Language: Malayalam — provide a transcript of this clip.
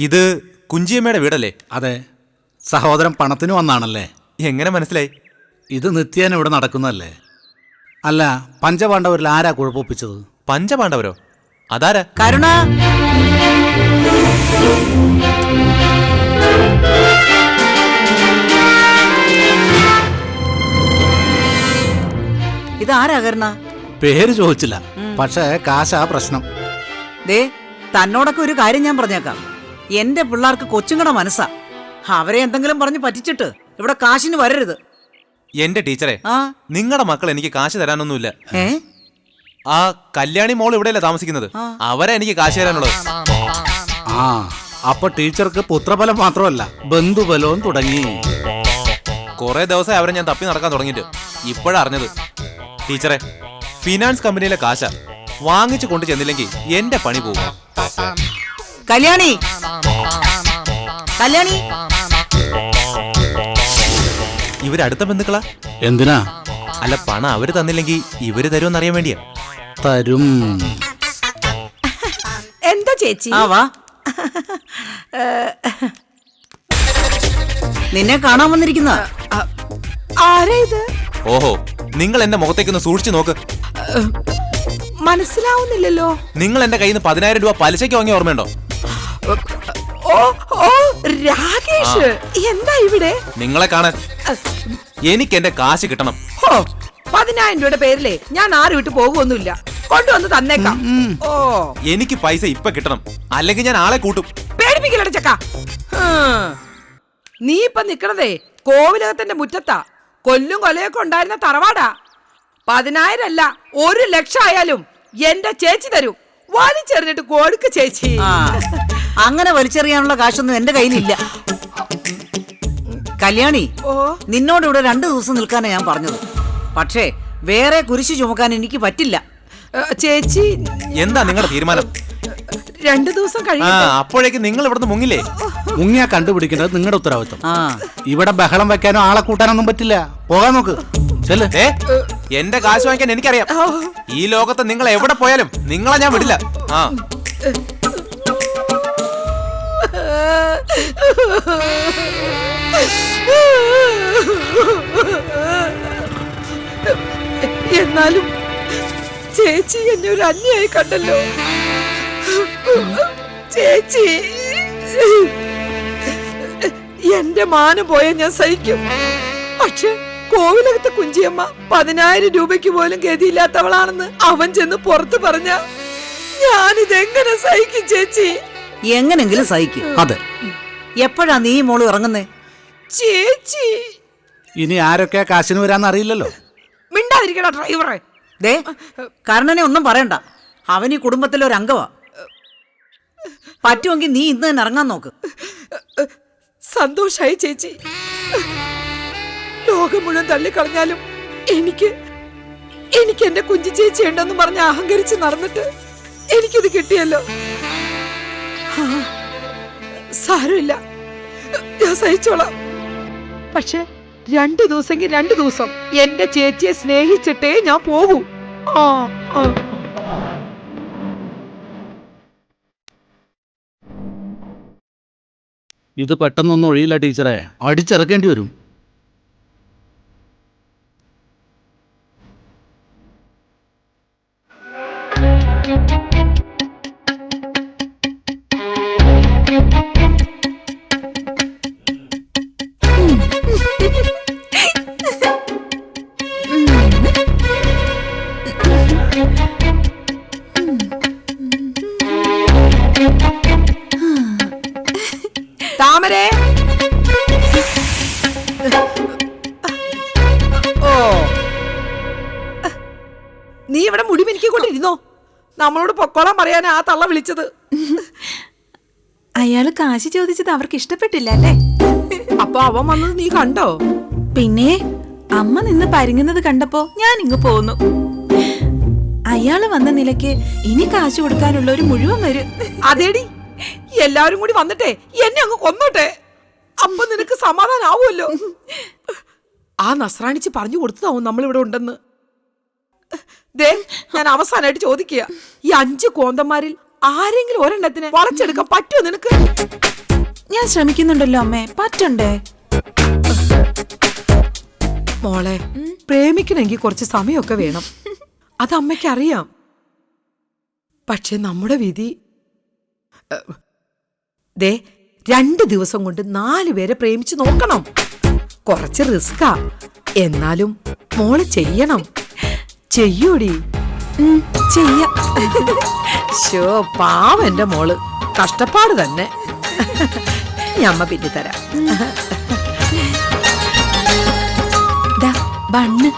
ഇത് കുഞ്ചിയമ്മയുടെ വീടല്ലേ? അതെ. സഹോദരൻ പണത്തിന് വന്നാണല്ലേ? എങ്ങനെ മനസ്സിലായി? ഇത് നിത്യേന ഇവിടെ നടക്കുന്നതല്ലേ? അല്ല, പഞ്ചപാണ്ഡവരിൽ ആരാ കുഴപ്പമൊപ്പിച്ചത്? പഞ്ചപാണ്ഡവരോ? അതാരാ? കരുണ, ഇതാരാ കരുണ? പേര് ചോദിച്ചില്ല, പക്ഷേ കാശാ പ്രശ്നം. ദേ, തന്നോടൊക്കെ ഒരു കാര്യം ഞാൻ പറഞ്ഞേക്കാം. എന്റെ പിള്ളേർക്ക് കൊച്ചുങ്ങടെ മനസ്സാ. അവരെ എന്തെങ്കിലും പറഞ്ഞ് പറ്റിച്ചിട്ട് ഇവിടെ കാശിന് വരരുത്. എന്റെ ടീച്ചറെ, നിങ്ങളുടെ മക്കൾ എനിക്ക് കാശ് തരാനൊന്നുമില്ല. ആ കല്യാണി മോൾ ഇവിടെയല്ലേ താമസിക്കുന്നത്? അവരെ എനിക്ക് കാശ് തരാനുള്ളത്. ആ, അപ്പൊ ടീച്ചർക്ക് പുത്രബലം മാത്രമല്ല, ബന്ധുബലവും തുടങ്ങി. കുറെ ദിവസം അവരെ ഞാൻ തപ്പി നടക്കാൻ തുടങ്ങിയിട്ട് ഇപ്പോഴാ അറിഞ്ഞത്. ടീച്ചറെ, ഫിനാൻസ് കമ്പനിയിലെ കാശ വാങ്ങിച്ചു കൊണ്ട് ചെന്നില്ലെങ്കിൽ എന്റെ പണി പോകും. കല്യാണി, കല്യാണി, ഇവരടുത്ത ബന്ധുക്കളാ? എന്തിനാ? അല്ല, പണം അവര് തന്നില്ലെങ്കിൽ ഇവര് തരുമെന്നറിയാൻ വേണ്ടിയാ. തരും. എന്താ ചേച്ചി? ആ വാ. നിന്നെ കാണാൻ വന്നിരിക്കുന്ന ആരാ ഇത്? ഓഹോ, നിങ്ങൾ എന്റെ മുഖത്തേക്കൊന്ന് സൂക്ഷിച്ചു നോക്ക്. മനസ്സിലാവുന്നില്ലല്ലോ. നിങ്ങൾ എന്റെ കയ്യിൽ നിന്ന് 10,000 രൂപ പലിശയ്ക്ക് വാങ്ങിയ ഓർമ്മയുണ്ടോ? ഓ ഓ രാകേഷ്, എന്താ ഇവിടെ? നിങ്ങളെ കാണാൻ. എനിക്ക് എന്റെ കാശ് കിട്ടണം. 10,000 രൂപയുടെ പേരിലേ ഞാൻ ആരും വിട്ട് പോകുമൊന്നുമില്ല. കൊണ്ടുവന്ന് തന്നേക്കാം. ഓ, എനിക്ക് പൈസ ഇപ്പൊ കിട്ടണം, അല്ലെങ്കിൽ ഞാൻ ആളെ കൂട്ടും. പേടിപ്പിക്കലട ചക്ക. നീ ഇപ്പൊ നിക്കണതേ കോവിലകത്തിന്റെ മുറ്റത്താ. കൊല്ലും കൊലയൊക്കെ ഉണ്ടായിരുന്ന തറവാടാ. 10,000 അല്ല, 1,00,000 ആയാലും എന്റെ ചേച്ചി തരും. വലിച്ചെറിഞ്ഞിട്ട് കൊടുക്ക് ചേച്ചി. അങ്ങനെ വലിച്ചെറിയാനുള്ള കാശൊന്നും എന്റെ കയ്യിലില്ല. കല്യാണി, നിന്നോട് ഇവിടെ 2 ദിവസം നിൽക്കാനാ ഞാൻ പറഞ്ഞത്. പക്ഷേ വേറെ കുരിശ് ചുമക്കാൻ എനിക്ക് പറ്റില്ല. ചേച്ചി, എന്താ നിങ്ങളുടെ തീരുമാനം? 2 ദിവസം കഴിയും. അപ്പോഴേക്ക് നിങ്ങൾ ഇവിടുന്ന് മുങ്ങില്ലേ? മുങ്ങിയാ കണ്ടുപിടിക്കേണ്ടത് നിങ്ങളുടെ ഉത്തരവാദിത്വം. ഇവിടെ ബഹളം വെക്കാനോ ആളെ കൂട്ടാനൊന്നും പറ്റില്ല. പോകാൻ നോക്ക്. എന്റെ കാശ് വാങ്ങിക്കാൻ എനിക്കറിയാം. ഈ ലോകത്ത് നിങ്ങൾ എവിടെ പോയാലും നിങ്ങളെ ഞാൻ വിടില്ല. എന്നാലും ചേച്ചി എന്നെ ഒരു അന്യായി കണ്ടല്ലോ. ചേച്ചി, എന്റെ മാനം പോയ ഞാൻ സഹിക്കും. പക്ഷെ കോവിലകത്തെ കുഞ്ചിയമ്മ 10,000 രൂപയ്ക്ക് പോലും ഗതിയില്ലാത്തവളാണെന്ന് അവൻ ചെന്ന് പുറത്ത് പറഞ്ഞ ഞാനിതെങ്ങനെ സഹിക്കും ചേച്ചി? എങ്ങനെങ്കിലും സഹിക്കും. അതെ. എപ്പോഴാ നീ മോള് ഇറങ്ങുന്നേ? ചേച്ചി, ഇനി ആരൊക്കെ കാശിന് വരാന്ന് അറിയില്ലല്ലോ. മിണ്ടാതിരിക്കണ ഡ്രൈവറെ. ദേ, കർണനെ ഒന്നും പറയണ്ട. അവൻ ഈ കുടുംബത്തിലെ ഒരു അംഗമാ. പറ്റുമെങ്കിൽ നീ ഇന്ന് തന്നെ ഇറങ്ങാൻ നോക്ക്. സന്തോഷായി ചേച്ചി. ലോകം മുഴുവൻ തള്ളിക്കളഞ്ഞാലും എനിക്ക് എന്റെ കുഞ്ചി ചേച്ചി ഉണ്ടെന്ന് പറഞ്ഞ് അഹങ്കരിച്ച് നടന്നിട്ട് എനിക്കിത് കിട്ടിയല്ലോ. സാരമില്ല, ഞാൻ സഹിച്ചോളാം. പക്ഷെ 2 ദിവസമെങ്കിൽ 2 ദിവസം എന്റെ ചേച്ചിയെ സ്നേഹിച്ചിട്ടേ ഞാൻ പോകൂ. ഇത് പെട്ടെന്നൊന്നും ഒഴിയില്ല ടീച്ചറെ, അടിച്ചിറക്കേണ്ടി വരും. താമരേ, നീ ഇവിടെ മുടി മിനിക്കൊണ്ടിരുന്നോ? നമ്മളോട് പൊക്കോളാൻ പറയാനാ ആ തള്ള വിളിച്ചത്. അയാള് കാശ് ചോദിച്ചത് അവർക്ക് ഇഷ്ടപ്പെട്ടില്ല അല്ലേ? അപ്പൊ അവൻ വന്നത് നീ കണ്ടോ? പിന്നെ അമ്മ നിന്ന് പരിങ്ങുന്നത് കണ്ടപ്പോ ഞാൻ ഇങ്ങ് പോന്നു. അയാള് വന്ന നിലയ്ക്ക് ഇനി കാശ് കൊടുക്കാനുള്ള ഒരു മുഴുവൻ വരും. അതേടി, എല്ലാവരും കൂടി വന്നിട്ടേ എന്നെ അങ്ങ് കൊന്നോട്ടെ. അപ്പൊ നിനക്ക് സമാധാനാവുമല്ലോ. ആ നസ്രാണിച്ച് പറഞ്ഞു കൊടുത്തതാവും നമ്മളിവിടെ ഉണ്ടെന്ന്. ദേ, ഞാൻ അവസാനമായിട്ട് ചോദിക്കുക, ഈ 5 കോന്തന്മാരിൽ ആരെങ്കിലും ഒരെണ്ണത്തിന് വളച്ചെടുക്കാൻ പറ്റുമോ നിനക്ക്? ഞാൻ ശ്രമിക്കുന്നുണ്ടല്ലോ അമ്മേ, പറ്റണ്ടേ? മോളെ, പ്രേമിക്കണമെങ്കിൽ കുറച്ച് സമയമൊക്കെ വേണം. അത് അമ്മയ്ക്ക് അറിയാം. പക്ഷെ നമ്മുടെ വിധി ദേ 2 ദിവസം കൊണ്ട് 4 പേരെ പ്രേമിച്ചു നോക്കണം. കുറച്ച് റിസ്കാ, എന്നാലും മോള് ചെയ്യണം. ചെയ്യൂടി. ചെയ്യാം. ഷോ, പാവം എന്റെ മോള്, കഷ്ടപ്പാട് തന്നെ. ഞമ്മ പിന്നെ തരാം. ദാ ബണ്ണ്.